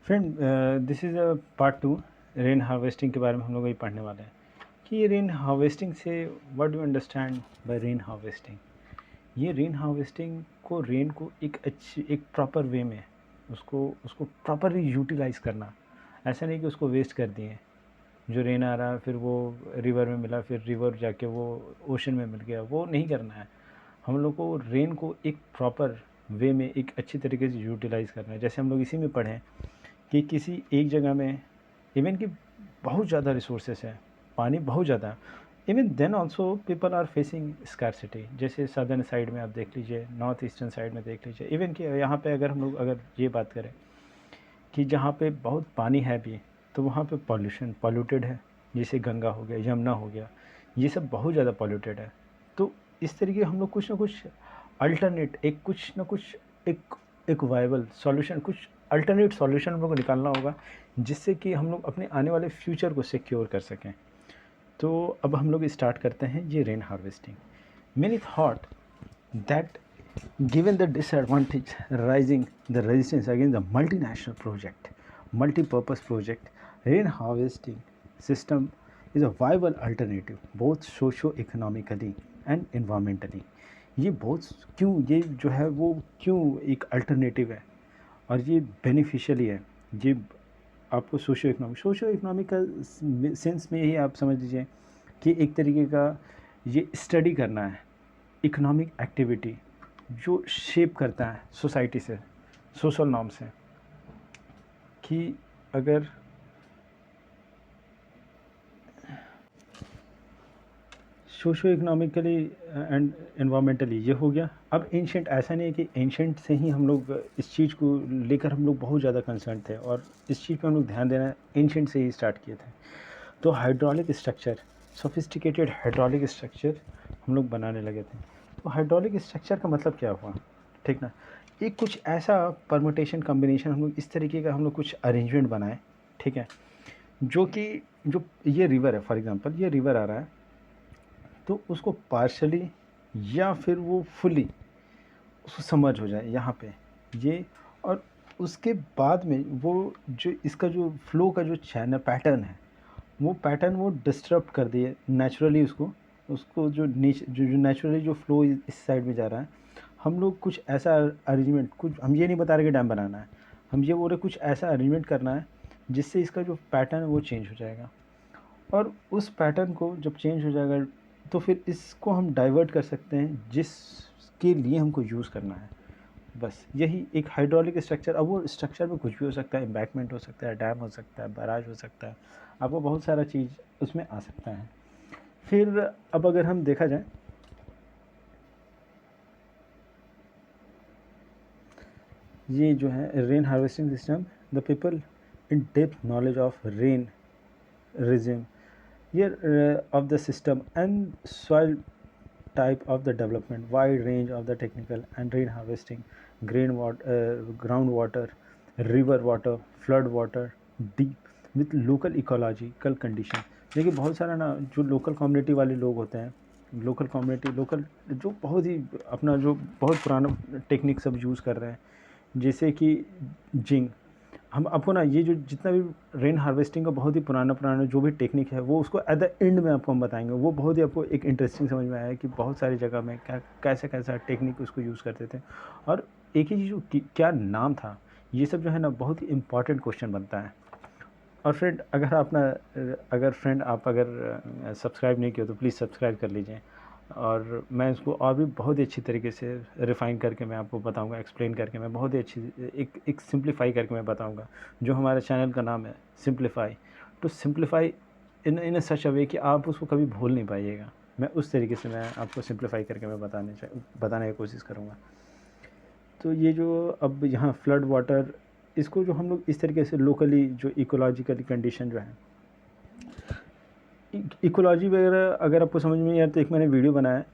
Friend, this is a part two. Rain harvesting के बारे में हम लोग अभी पढ़ने वाले हैं कि ये रेन हार्वेस्टिंग से what do understand by rain harvesting. ये रेन हार्वेस्टिंग को रेन को एक प्रॉपर वे में उसको उसको प्रॉपरली यूटिलाइज़ करना। ऐसा नहीं कि उसको वेस्ट कर दिए, जो रेन आ रहा है फिर वो रिवर में मिला, फिर रिवर जाके वो ओशन में मिल गया, वो नहीं करना है। हम लोग को रेन को एक प्रॉपर वे में एक अच्छी तरीके से यूटिलाइज़ करना है। जैसे हम लोग इसी में पढ़ें कि किसी एक जगह में इवन कि बहुत ज़्यादा रिसोर्सेस हैं, पानी बहुत ज़्यादा, even then also people are facing scarcity. जैसे सदर्न साइड में आप देख लीजिए, नॉर्थ ईस्टर्न साइड में देख लीजिए, इवन कि यहाँ पे अगर हम लोग अगर ये बात करें कि जहाँ पे बहुत पानी है भी, तो वहाँ पे पॉल्यूटेड है। जैसे गंगा हो गया, यमुना हो गया, ये सब बहुत ज़्यादा पॉल्यूटेड है। तो इस तरीके हम लोग कुछ ना कुछ अल्टरनेट, एक कुछ ना कुछ एक एक वायबल सॉल्यूशन, कुछ अल्टरनेट सॉल्यूशन हम लोग को निकालना होगा, जिससे कि हम लोग अपने आने वाले फ्यूचर को सिक्योर कर सकें। तो अब हम लोग स्टार्ट करते हैं ये rain harvesting. Many thought that given the disadvantage rising the resistance against the multinational project, multi-purpose project, rain harvesting system is a viable alternative both socio-economically and environmentally। ये बहुत क्यों, ये जो है वो क्यों एक अल्टरनेटिव है और ये बेनिफिशियली है। ये आपको सोशो इकोनॉमिक का सेंस में ही आप समझ लीजिए कि एक तरीके का ये स्टडी करना है, इकोनॉमिक एक्टिविटी जो शेप करता है सोसाइटी से, सोशल नॉर्म से, कि अगर सोशो इकोनॉमिकली एंड एनवायरमेंटली ये हो गया। अब एंशेंट, ऐसा नहीं है कि एंशेंट से ही हम लोग इस चीज़ को लेकर हम लोग बहुत ज़्यादा कंसर्न थे और इस चीज़ पे हम लोग ध्यान देना एंशेंट से ही स्टार्ट किए थे। तो hydraulic structure, sophisticated hydraulic structure हम लोग बनाने लगे थे। तो हाइड्रोलिक स्ट्रक्चर का मतलब क्या हुआ, ठीक ना, एक कुछ ऐसा परमुटेशन कॉम्बिनेशन हम लोग इस तरीके का हम लोग कुछ अरेंजमेंट बनाए, ठीक है, जो कि जो ये रिवर है, फॉर एग्जांपल ये रिवर आ रहा है, तो उसको पार्शली या फिर वो फुली उसको समर्ज हो जाए यहाँ पे ये, और उसके बाद में वो जो इसका जो फ्लो का जो चैनल पैटर्न है, वो पैटर्न वो डिस्टर्ब कर दिए नेचुरली। उसको उसको जो जो नेचुरली जो फ्लो इस साइड में जा रहा है, हम लोग कुछ ऐसा अरेंजमेंट, कुछ हम ये नहीं बता रहे कि डैम बनाना है, हम ये बोल रहे कुछ ऐसा अरेंजमेंट करना है जिससे इसका जो पैटर्न है वो चेंज हो जाएगा। और उस पैटर्न को जब चेंज हो जाएगा तो फिर इसको हम डाइवर्ट कर सकते हैं जिसके लिए हमको यूज़ करना है। बस यही एक हाइड्रोलिक स्ट्रक्चर। अब वो स्ट्रक्चर में कुछ भी हो सकता है, एम्बैंकमेंट हो सकता है, डैम हो सकता है, बैराज हो सकता है, आपको बहुत सारा चीज़ उसमें आ सकता है। फिर अब अगर हम देखा जाए, ये जो है rain harvesting system, the people in depth knowledge of rain regime here of the system and soil type of the development, wide range of the technical and rain harvesting, groundwater, river water, flood water, deep with local ecological condition। देखिए बहुत सारा ना जो local community वाले लोग होते हैं, local community, local जो बहुत ही अपना जो बहुत पुराना टेक्निक सब यूज़ कर रहे हैं, जैसे कि जिंक। हम आपको ना ये जो जितना भी रेन हार्वेस्टिंग का बहुत ही पुराना जो भी टेक्निक है, वो उसको एट द एंड में आपको हम बताएंगे। वो बहुत ही आपको एक इंटरेस्टिंग समझ में आया कि बहुत सारी जगह में क्या कैसा कैसा टेक्निक उसको यूज़ करते थे, और एक ही चीज़ क्या नाम था, ये सब जो है ना बहुत ही इंपॉर्टेंट क्वेश्चन बनता है। और फ्रेंड अगर आप अगर सब्सक्राइब नहीं किया तो प्लीज़ सब्सक्राइब कर लीजिए, और मैं इसको और भी बहुत ही अच्छी तरीके से रिफ़ाइन करके मैं आपको बताऊंगा, एक्सप्लेन करके मैं बहुत ही अच्छी एक सिंप्लीफाई करके मैं बताऊंगा। जो हमारे चैनल का नाम है सिंप्लीफाई, टू सिंप्लीफाई इन सच अ वे कि आप उसको कभी भूल नहीं पाइएगा। मैं उस तरीके से मैं आपको सिंप्लीफाई करके मैं बताने की कोशिश करूँगा। तो ये जो अब यहाँ फ्लड वाटर, इसको जो हम लोग इस तरीके से लोकली जो इकोलॉजिकल कंडीशन जो है, इकोलॉजी वगैरह अगर आपको समझ में नहीं आया तो एक मैंने वीडियो बनाया है,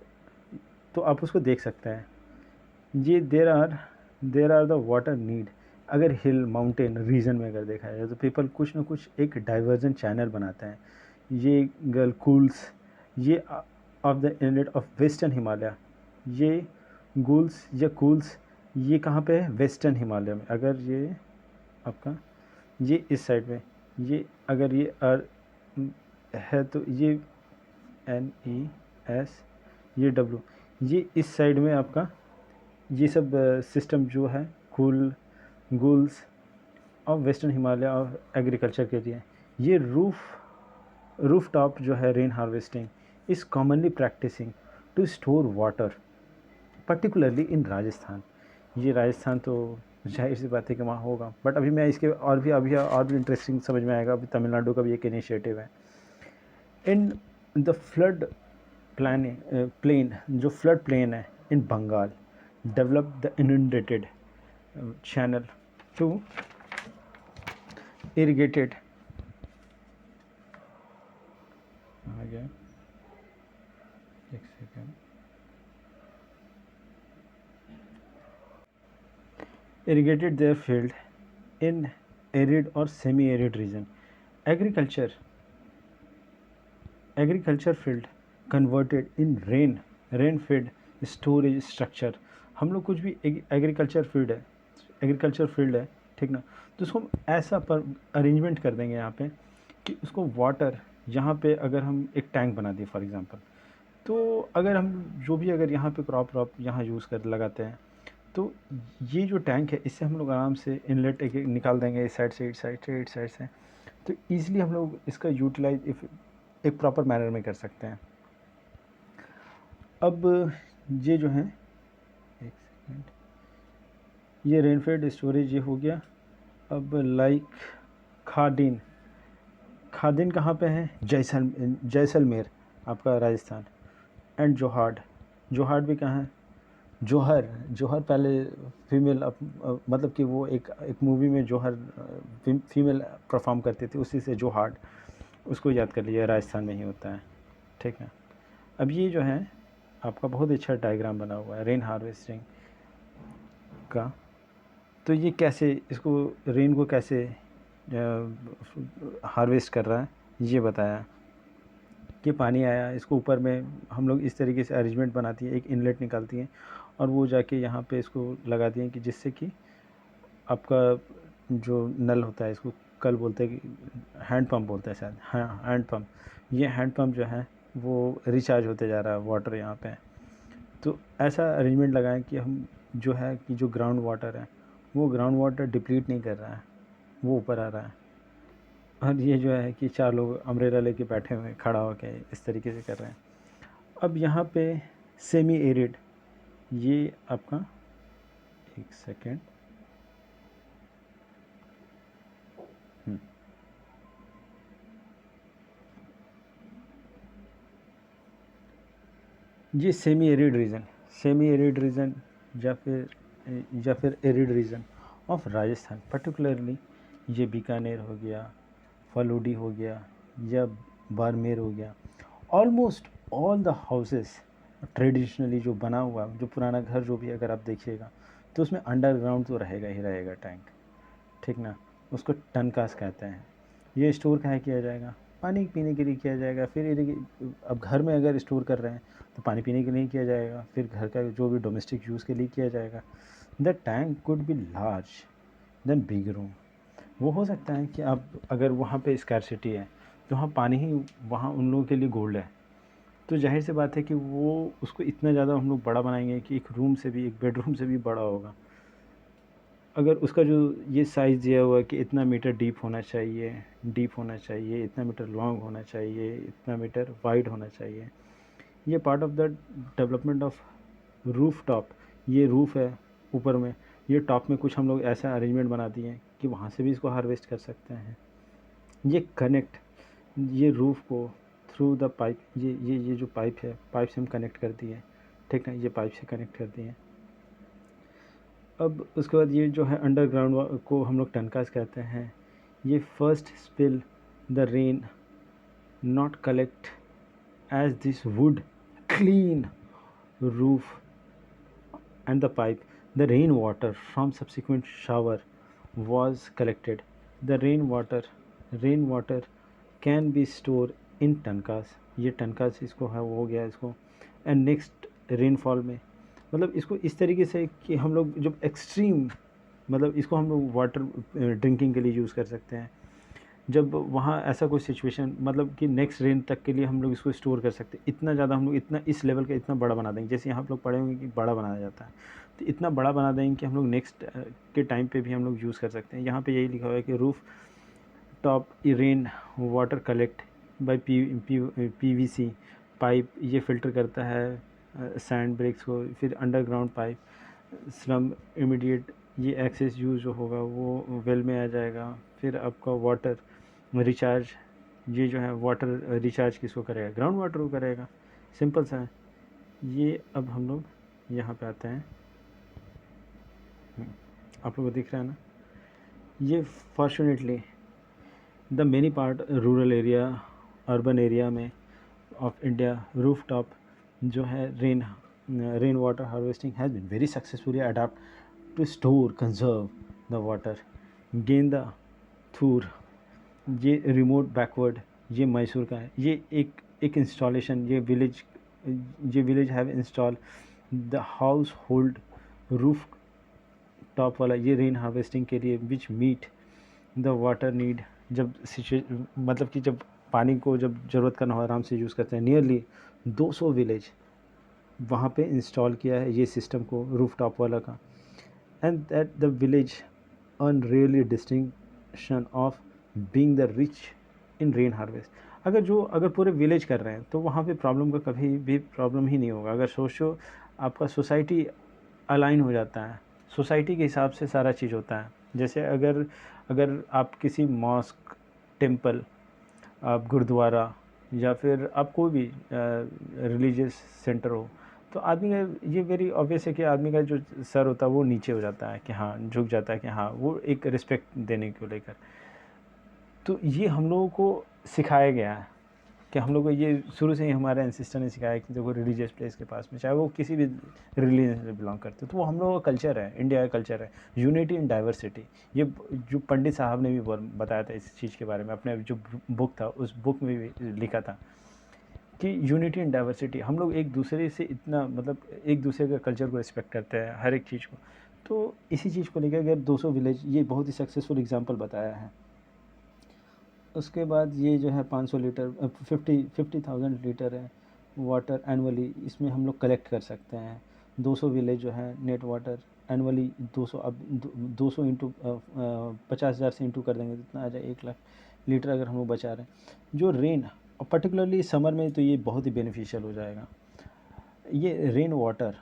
तो आप उसको देख सकते हैं। ये there are the water need. अगर हिल माउंटेन रीजन में अगर देखा जाए तो पीपल कुछ ना कुछ एक डाइवर्जन चैनल बनाते हैं। ये गर्ल कूल्स, ये of the inlet of western Himalaya, ये गुल्स या कूल्स ये कहाँ पे है, वेस्टर्न हिमालय में। अगर ये आपका ये इस साइड में, ये अगर ये है तो ये NES, ये W, ये इस साइड में आपका ये सब सिस्टम जो है गूल्स और वेस्टर्न हिमालय और एग्रीकल्चर के लिए। ये रूफ टॉप जो है rain harvesting is commonly practising to store water, particularly in Rajasthan. ये राजस्थान तो जाहिर सी बात है कि वहाँ होगा, बट अभी मैं इसके और भी इंटरेस्टिंग समझ में आएगा। अभी तमिलनाडु का भी एक इनिशिएटिव है। इन द फ्लड प्लेन जो फ्लड प्लेन है in Bengal, develop the inundated channel to irrigated, आ गया एक second, irrigated their field in arid or semi-arid region. Agriculture field converted in rain fed storage structure। हम लोग कुछ भी एग्रीकल्चर फील्ड है, ठीक ना, तो उसको हम ऐसा पर अरेंजमेंट कर देंगे यहाँ पे कि उसको वाटर यहाँ पे अगर हम एक टैंक बना दिए फॉर एग्जांपल, तो अगर हम जो भी अगर यहाँ पे क्रॉप यहाँ यूज़ कर लगाते हैं, तो ये जो टैंक है इससे हम लोग आराम से इनलेट एक निकाल देंगे, इस साइड से, तो ईज़िली हम लोग इसका यूटिलाइज एक प्रॉपर मैनर में कर सकते हैं। अब ये जो है, एक सेकेंड, ये रेनफेड स्टोरेज ये हो गया। अब लाइक खादिन कहाँ पे है? जैसलमेर आपका राजस्थान। एंड जोहाड़ भी कहाँ है? जौहर पहले फीमेल मतलब कि वो एक मूवी में जौहर फीमेल परफॉर्म करती थी, उसी से जोहाड़, उसको याद कर लीजिए, राजस्थान में ही होता है, ठीक है। अब ये जो है आपका बहुत अच्छा डायग्राम बना हुआ है रेन हार्वेस्टिंग का। तो ये कैसे इसको रेन को कैसे हार्वेस्ट कर रहा है ये बताया कि पानी आया, इसको ऊपर में हम लोग इस तरीके से अरेंजमेंट बनाती है, एक इनलेट निकालती हैं और वो जाके यहाँ पे इसको लगा दिए कि जिससे कि आपका जो नल होता है, इसको कल बोलते हैं कि हैंड पंप बोलते हैं शायद, हाँ हैंड पंप, ये हैंड पंप जो है वो रिचार्ज होते जा रहा है वाटर यहाँ पे। तो ऐसा अरेंजमेंट लगाएं कि हम जो है कि जो ग्राउंड वाटर है वो ग्राउंड वाटर डिप्लीट नहीं कर रहा है, वो ऊपर आ रहा है। और ये जो है कि 4 लोग अम्ब्रेला लेके बैठे हुए खड़ा होके इस तरीके से कर रहे हैं। अब यहाँ पे सेमी एरिड, ये आपका एक सेकेंड, ये सेमी एरिड रीजन या फिर arid region of Rajasthan, particularly ये बीकानेर हो गया, फलूडी हो गया या बाड़मेर हो गया। Almost all the houses traditionally जो बना हुआ, जो पुराना घर जो भी अगर आप देखिएगा तो उसमें अंडरग्राउंड तो रहेगा ही रहेगा टैंक, ठीक ना, उसको टनकास कहते हैं। ये स्टोर कहाँ किया जाएगा? पानी पीने के लिए किया जाएगा। फिर अब घर में अगर स्टोर कर रहे हैं तो पानी पीने के लिए किया जाएगा, फिर घर का जो भी डोमेस्टिक यूज़ के लिए किया जाएगा। The tank could be large than big room. वो हो सकता है कि आप अगर वहाँ पे स्कैरसिटी है तो वहाँ पानी ही वहाँ उन लोगों के लिए गोल्ड है, तो जाहिर सी बात है कि वो उसको इतना ज़्यादा हम लोग बड़ा बनाएंगे कि एक रूम से भी, एक बेडरूम से भी बड़ा होगा। अगर उसका जो ये साइज़ दिया हुआ है कि इतना मीटर डीप होना चाहिए, इतना मीटर लॉन्ग होना चाहिए, इतना मीटर वाइड होना चाहिए, ये part of the development of roof top. ये रूफ़ है ऊपर में, ये टॉप में कुछ हम लोग ऐसा अरेंजमेंट बना दिए हैं कि वहाँ से भी इसको हार्वेस्ट कर सकते हैं। ये कनेक्ट, ये रूफ़ को थ्रू द पाइप, ये जो पाइप है, पाइप से हम कनेक्ट कर दिए, ठीक है, ये पाइप से कनेक्ट कर दिए। अब उसके बाद ये जो है अंडरग्राउंड को हम लोग टनकास कहते हैं। ये first spill the rain not collect as this would clean roof and the pipe. The rainwater from subsequent shower was collected. The rainwater can be stored in टनकास। ये टनकास इसको है वो हो गया इसको। एंड नेक्स्ट रेनफॉल में, मतलब इसको इस तरीके से कि हम लोग जब एक्सट्रीम मतलब इसको हम लोग वाटर ड्रिंकिंग के लिए यूज़ कर सकते हैं। जब वहाँ ऐसा कोई सिचुएशन मतलब कि नेक्स्ट रेन तक के लिए हम लोग इसको स्टोर कर सकते हैं, इतना ज़्यादा हम लोग इतना इस लेवल का इतना बड़ा बना देंगे। जैसे यहाँ आप लोग पढ़े होंगे कि बड़ा बनाया जाता है, तो इतना बड़ा बना देंगे कि हम लोग नेक्स्ट के टाइम पे भी हम लोग यूज़ कर सकते हैं। यहाँ पे यही लिखा हुआ है कि roof top rain water collect by PVC pipe, ये फ़िल्टर करता है सैंड ब्रेक्स को। फिर अंडरग्राउंड पाइप स्लम इमीडिएट, ये एक्सेस यूज़ जो होगा वो वेल में आ जाएगा। फिर आपका वाटर रिचार्ज, ये जो है वाटर रिचार्ज किसको करेगा, ग्राउंड वाटर को करेगा, सिंपल सा है ये। अब हम लोग यहाँ पे आते हैं, आप लोगों को दिख रहा है ना, ये fortunately the many part rural area urban area में ऑफ इंडिया रूफ टॉप जो है rain water harvesting has been very successfully adapt to store conserve the water. गेंदा थूर, ये रिमोट बैकवर्ड, ये मैसूर का है। ये एक इंस्टॉलेशन, ये village have install the house hold roof top वाला, ये रेन हार्वेस्टिंग के लिए विच मीट द वाटर नीड। जब मतलब कि जब पानी को जब ज़रूरत का ना हो आराम से यूज़ करते हैं। नियरली 200 विलेज वहाँ पे इंस्टॉल किया है ये सिस्टम को रूफ टॉप वाला का। And that the village earn really distinction of being the rich in rain harvest. अगर पूरे विलेज कर रहे हैं तो वहाँ पे प्रॉब्लम का कभी भी प्रॉब्लम ही नहीं होगा। अगर सोचो आपका सोसाइटी अलाइन हो जाता है, सोसाइटी के हिसाब से सारा चीज़ होता है। जैसे अगर अगर आप किसी मॉस्क, टेम्पल, आप गुरुद्वारा या फिर आप कोई भी रिलीजियस सेंटर हो, तो आदमी का ये वेरी ऑब्वियस है कि आदमी का जो सर होता है वो नीचे हो जाता है कि हाँ, झुक जाता है कि हाँ, वो एक रिस्पेक्ट देने को लेकर। तो ये हम लोगों को सिखाया गया है कि हम लोग को ये शुरू से ही हमारे एंसेस्टर ने सिखाया कि देखो रिलीजियस प्लेस के पास में चाहे वो किसी भी रिलीजन से बिलोंग करते, तो वो हम लोगों का कल्चर है, इंडिया का कल्चर है, यूनिटी इन डाइवर्सिटी। ये जो पंडित साहब ने भी बताया था इस चीज़ के बारे में, अपने जो बुक था उस बुक में भी लिखा था कि यूनिटी इन डाइवर्सिटी। हम लोग एक दूसरे से इतना मतलब एक दूसरे का कल्चर को रिस्पेक्ट करते हैं, हर एक चीज़ को। तो इसी चीज़ को लेकर अगर 200 विलेज, ये बहुत ही सक्सेसफुल एग्जाम्पल बताया है। उसके बाद ये जो है 500 लीटर 50,000 लीटर है वाटर एनुअली, इसमें हम लोग कलेक्ट कर सकते हैं। 200 विलेज जो है नेट वाटर एनुअली 200, अब 200 इंटू 50,000 से इंटू कर देंगे तो इतना आ जाए 1 लाख लीटर अगर हम लोग बचा रहे हैं। जो रेन और पर्टिकुलरली समर में तो ये बहुत ही बेनिफिशियल हो जाएगा। ये रेन वाटर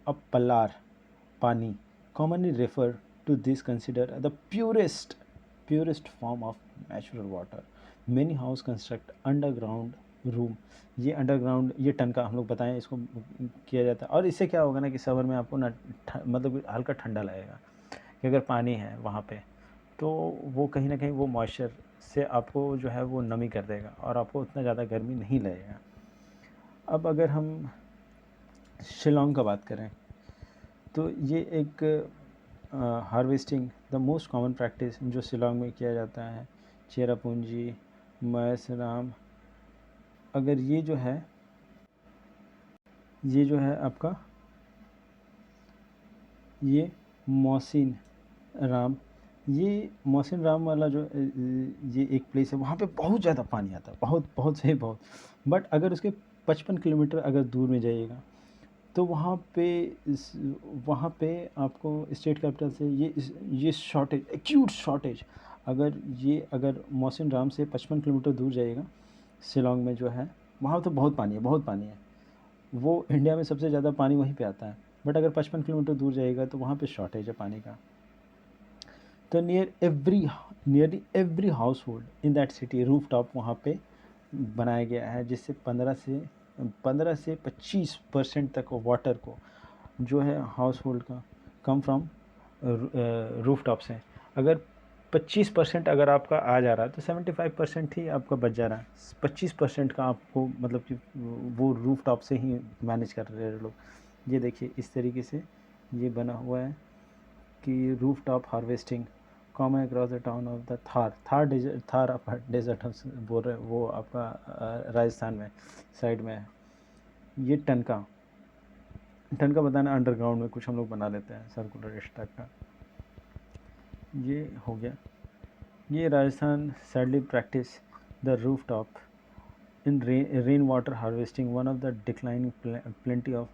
अब पल्लार पानी commonly refer to this consider the purest form of natural water. Many house construct underground room, ये अंडरग्राउंड ये टन का हम लोग बताएं इसको किया जाता है। और इससे क्या होगा ना कि समर में आपको ना मतलब हल्का ठंडा लगेगा कि अगर पानी है वहाँ पे तो वो कहीं ना कहीं वो मॉइस्चर से आपको जो है वो नमी कर देगा और आपको उतना ज़्यादा गर्मी नहीं लगेगा। अब अगर हम शिलोंग का बात करें तो ये एक harvesting the most common practice जो शिलोंग में किया जाता है, चेरापूंजी, मैसराम। अगर ये जो है आपका ये मौसिन राम, ये मौसिन राम वाला जो ये एक प्लेस है, वहाँ पे बहुत ज़्यादा पानी आता है, बहुत बहुत से बहुत। बट अगर उसके 55 किलोमीटर अगर दूर में जाइएगा तो वहाँ पे आपको स्टेट कैपिटल से ये शॉर्टेज, एक्यूट शॉर्टेज, अगर मौसिन राम से 55 किलोमीटर दूर जाइएगा शिलोंग में जो है वहाँ तो बहुत पानी है, बहुत पानी है। वो इंडिया में सबसे ज़्यादा पानी वहीं पे आता है। बट अगर 55 किलोमीटर दूर जाइएगा तो वहाँ पे शॉर्टेज है पानी का। तो nearly every house hold in that city roof top वहाँ पे बनाया गया है, जिससे 15 से 25% तक वाटर को जो है हाउस होल्ड का कम फ्रॉम रूफ टॉप से। अगर 25% अगर आपका आ जा रहा है तो 75% ही आपका बच जा रहा है। 25% का आपको मतलब कि वो रूफ टॉप से ही मैनेज कर रहे हैं लोग। ये देखिए इस तरीके से ये बना हुआ है कि roof top harvesting common across the town of the Thar आप डेजर्ट बोल रहे वो आपका राजस्थान में साइड में है। ये टन का बताना, अंडरग्राउंड में कुछ हम लोग बना लेते हैं सर्कुलर इस टाइप का। ये हो गया। ये Rajasthan sadly practice the roof top in rainwater harvesting, one of the declining plenty of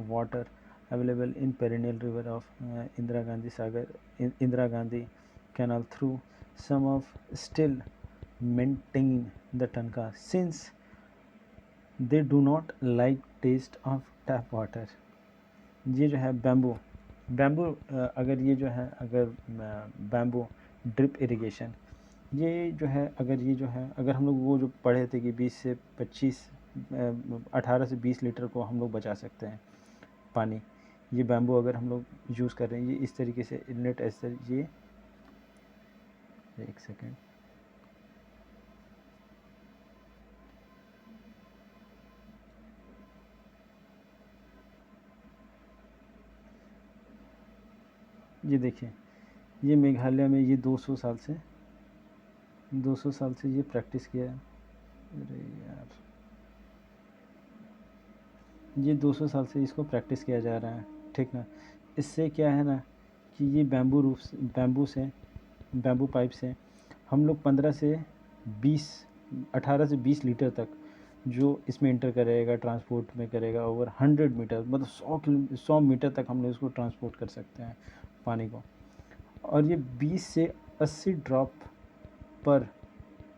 water available in perennial river of Indira Gandhi Sagar, Indira Gandhi Canal through some of still maintain the tanka since they do not like taste of tap water. ये जो है bamboo bamboo अगर ये जो है अगर bamboo drip irrigation, ये जो है अगर ये जो है अगर हम लोग वो जो पढ़े थे कि 20 से 25 18 से 20 लीटर को हम लोग बचा सकते हैं पानी, ये बैम्बू अगर हम लोग यूज़ कर रहे हैं, ये इस तरीके से इनलेट ऐसे ये एक सेकेंड, ये देखिए ये मेघालय में ये 200 साल से ये प्रैक्टिस किया है। अरे यार, ये 200 साल से इसको प्रैक्टिस किया जा रहा है, ठीक ना। इससे क्या है ना कि ये बैम्बू पाइप से हम लोग 15 से 20 18 से 20 लीटर तक जो इसमें इंटर करेगा ट्रांसपोर्ट में करेगा ओवर 100 मीटर, मतलब 100 मीटर तक हम लोग इसको ट्रांसपोर्ट कर सकते हैं पानी को। और ये 20 से 80 ड्रॉप पर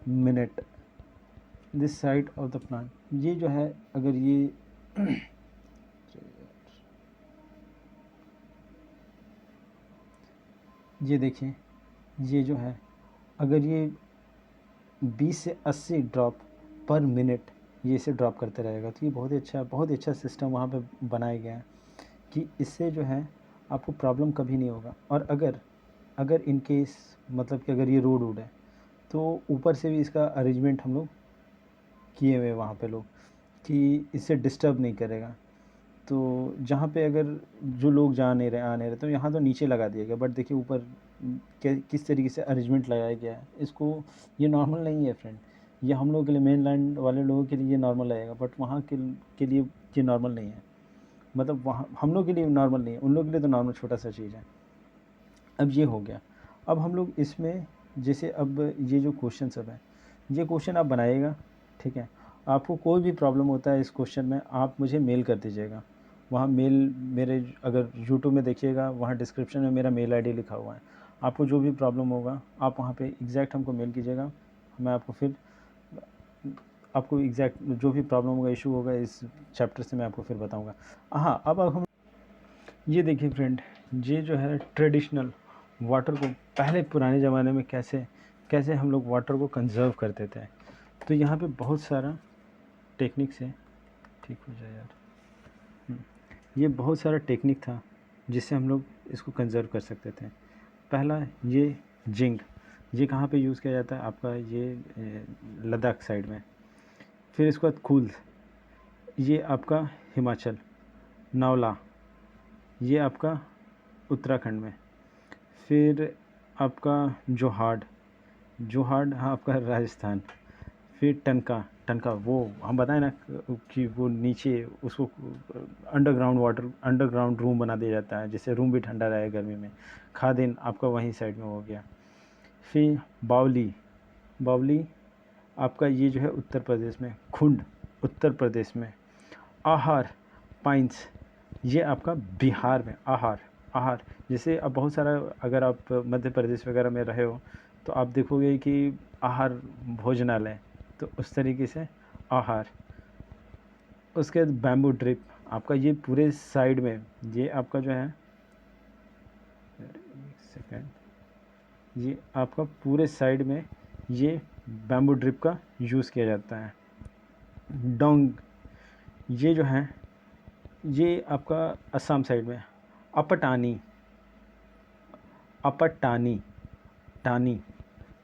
minute this side of the plant. ये जो है अगर ये ये देखिए ये जो है अगर ये 20 से 80 ड्रॉप पर मिनट ये इसे ड्रॉप करते रहेगा, तो ये बहुत ही अच्छा सिस्टम वहाँ पे बनाया गया है कि इससे जो है आपको प्रॉब्लम कभी नहीं होगा। और अगर इन केस मतलब कि अगर ये रोड है तो ऊपर से भी इसका अरेंजमेंट हम लोग किए हुए वहाँ पे लोग कि इससे डिस्टर्ब नहीं करेगा। तो जहाँ पे अगर जो लोग जा नहीं रहे आ नहीं रहे तो यहाँ तो नीचे लगा दिया गया, बट देखिए ऊपर किस तरीके से अरेंजमेंट लगाया गया है इसको। ये नॉर्मल नहीं है फ्रेंड, ये हम लोग के लिए मेन लैंड वाले लोगों के लिए ये नॉर्मल लगेगा, बट वहाँ के लिए ये नॉर्मल नहीं है। मतलब वहाँ हम लोग के लिए नॉर्मल नहीं है, उन लोग के लिए तो नॉर्मल छोटा सा चीज़ है। अब ये हो गया। अब हम लोग इसमें जैसे अब ये जो क्वेश्चन सब है, ये क्वेश्चन आप बनाइएगा, ठीक है। आपको कोई भी प्रॉब्लम होता है इस क्वेश्चन में आप मुझे मेल कर दीजिएगा। वहाँ मेल मेरे अगर यूट्यूब में देखिएगा वहाँ डिस्क्रिप्शन में मेरा मेल आईडी लिखा हुआ है। आपको जो भी प्रॉब्लम होगा आप वहाँ पे एग्जैक्ट हमको मेल कीजिएगा, मैं आपको फिर आपको एग्जैक्ट जो भी प्रॉब्लम होगा इशू होगा इस चैप्टर से मैं आपको फिर बताऊँगा। हाँ, अब हम ये देखिए फ्रेंड, ये जो है ट्रेडिशनल वाटर को पहले पुराने ज़माने में कैसे कैसे हम लोग वाटर को कंजर्व करते थे। तो यहाँ पे बहुत सारा टेक्निक से ठीक हो जाए यार। ये बहुत सारा टेक्निक था जिससे हम लोग इसको कंजर्व कर सकते थे। पहला ये जिंक, ये कहाँ पे यूज़ किया जाता है आपका ये लद्दाख साइड में। फिर इसके बाद खूल, ये आपका हिमाचल। नावला, ये आपका उत्तराखंड में। फिर आपका जोहाड़ हाँ आपका राजस्थान। फिर टनका वो हम बताएं ना कि वो नीचे उसको अंडरग्राउंड रूम बना दिया जाता है जिससे रूम भी ठंडा रहे गर्मी में। खादिन आपका वहीं साइड में हो गया। फिर बावली आपका ये जो है उत्तर प्रदेश में। खुंड उत्तर प्रदेश में। आहार पाइंस ये आपका बिहार में। आहार जैसे अब बहुत सारा अगर आप मध्य प्रदेश वगैरह में रहे हो तो आप देखोगे कि आहार भोजनालय, तो उस तरीके से आहार। उसके बाद बैम्बू ड्रिप आपका ये पूरे साइड में, ये आपका जो है एक सेकेंड, ये आपका पूरे साइड में ये बैम्बू ड्रिप का यूज़ किया जाता है। डोंग ये जो है ये आपका असम साइड में। अपटानी टानी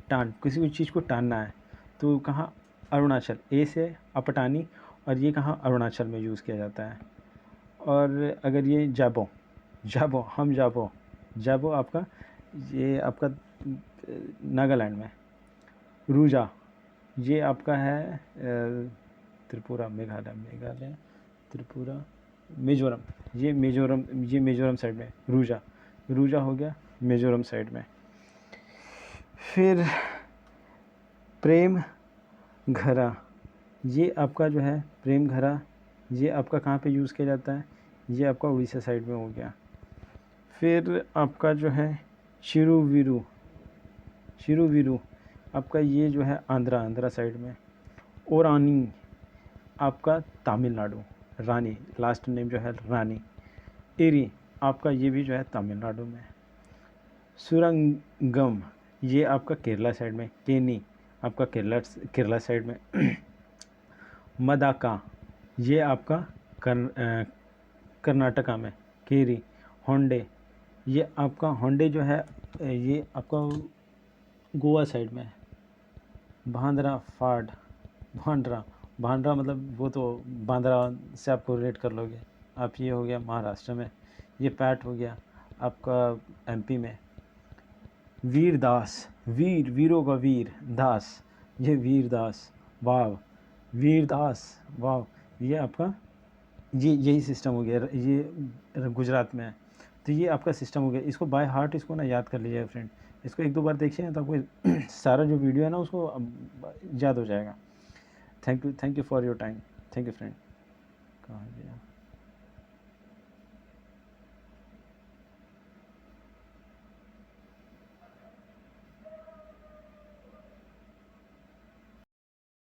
टान किसी भी चीज़ को टानना है तो कहाँ, अरुणाचल। ए से अपटानी, और ये कहाँ अरुणाचल में यूज़ किया जाता है। और अगर ये जाबो आपका ये आपका नागालैंड में। रूजा ये आपका है त्रिपुरा मेघालय त्रिपुरा मिज़ोरम, ये मिज़ोरम साइड में। रूजा हो गया मिज़ोरम साइड में। फिर प्रेम घरा, ये आपका जो है प्रेम घरा, ये आपका कहाँ पे यूज़ किया जाता है, ये आपका उड़ीसा साइड में हो गया। फिर आपका जो है शिरुवीरू, शिरुवीरू आपका ये जो है आंध्रा साइड में। ओरानी आपका तमिलनाडु, रानी लास्ट नेम जो है रानी। एरी आपका ये भी जो है तमिलनाडु में। सुरंगम ये आपका केरला साइड में। केनी आपका केरला साइड में। मदाका ये आपका कर्नाटका में। केरी होंडे ये आपका होंडे जो है ये आपका गोवा साइड में। भांडरा फाड, भांडरा मतलब वो तो बांद्रा से आपको रिलेट कर लोगे आप। ये हो गया महाराष्ट्र में। ये पैट हो गया आपका एमपी में। वीरदास, वीरों का वीर, दास ये वीरदास, वाव वीरदास वाव, ये आपका ये यही सिस्टम हो गया। ये गुजरात में है। तो ये आपका सिस्टम हो गया। इसको बाय हार्ट इसको ना याद कर लीजिएगा फ्रेंड। इसको 1-2 बार देखिए तो आपको सारा जो वीडियो है ना उसको याद हो जाएगा। Thank you for your time. Thank you friend. कहाँ गया?